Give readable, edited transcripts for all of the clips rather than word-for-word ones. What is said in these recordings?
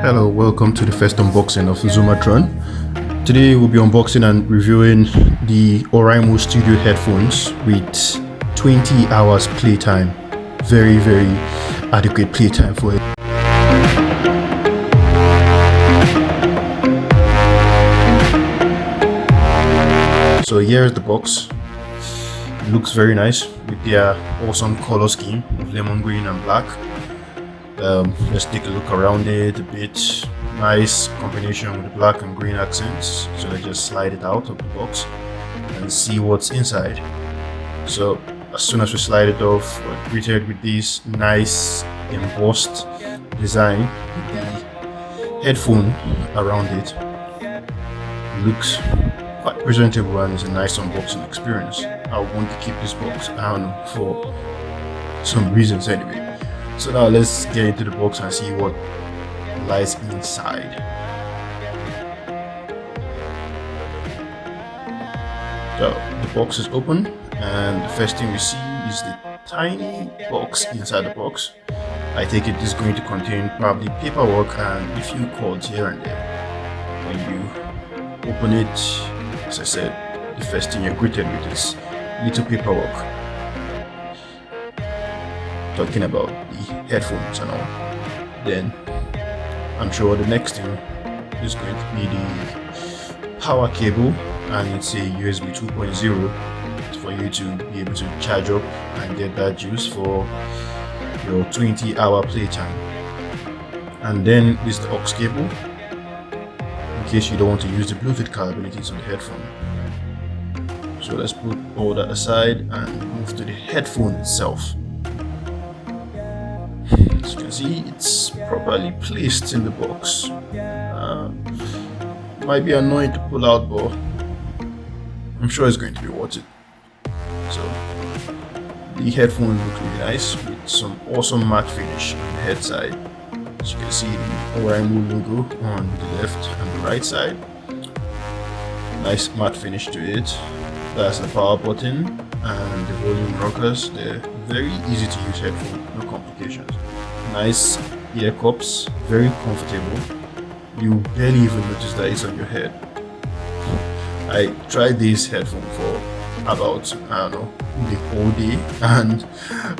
Hello, welcome to the first unboxing of Xumatron. Today we'll be unboxing and reviewing the Oraimo Studio headphones with 20 hours playtime. Very adequate playtime for it. So here's the box. It looks very nice with their awesome color scheme of lemon green and black. Let's take a look around it a bit. Nice combination with the black and green accents. So let's just slide it out of the box and see what's inside. So as soon as we slide it off, we're greeted with this nice embossed design with the headphone around it. It looks quite presentable and it's a nice unboxing experience. I want to keep this box, I don't know, for some reasons anyway. So now let's get into the box and see what lies inside. So the box is open and the first thing we see is the tiny box inside the box. I take it is going to contain probably paperwork and a few cords here and there. When you open it, as I said, the first thing you're greeted with is little paperwork talking about the headphones and all. Then I'm sure the next thing is going to be the power cable, and it's a USB 2.0 for you to be able to charge up and get that use for your 20-hour playtime. And then is the aux cable in case you don't want to use the Bluetooth capabilities of the headphone. So let's put all that aside and move to the headphone itself. As you can see, it's properly placed in the box. Might be annoying to pull out, but I'm sure it's going to be worth it. So the headphones look really nice with some awesome matte finish on the head side. As you can see, the Oraimo logo on the left and the right side. Nice matte finish to it. That's the power button and the volume rockers. They're very easy to use headphones, no complications. Nice ear cups, very comfortable. You barely even notice that it's on your head. I tried this headphone for about, I don't know, the whole day, and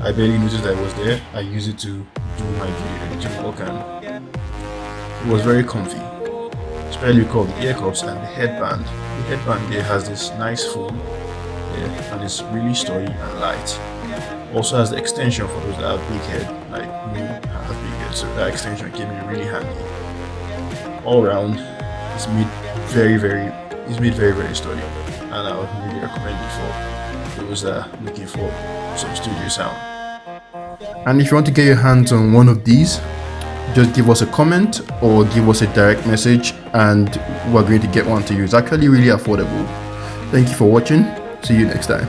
I barely noticed that it was there. I used it to do my video editing work and it was very comfy. Especially because the ear cups and the headband. The headband there has this nice foam there, and it's really sturdy and light. Also has the extension for those that have big head, like me, I have big head, so that extension came in really handy. All around, it's made very sturdy, and I would really recommend it for those that are looking for some studio sound. And if you want to get your hands on one of these, just give us a comment or give us a direct message and we're going to get one to you. It's actually really affordable. Thank you for watching. See you next time.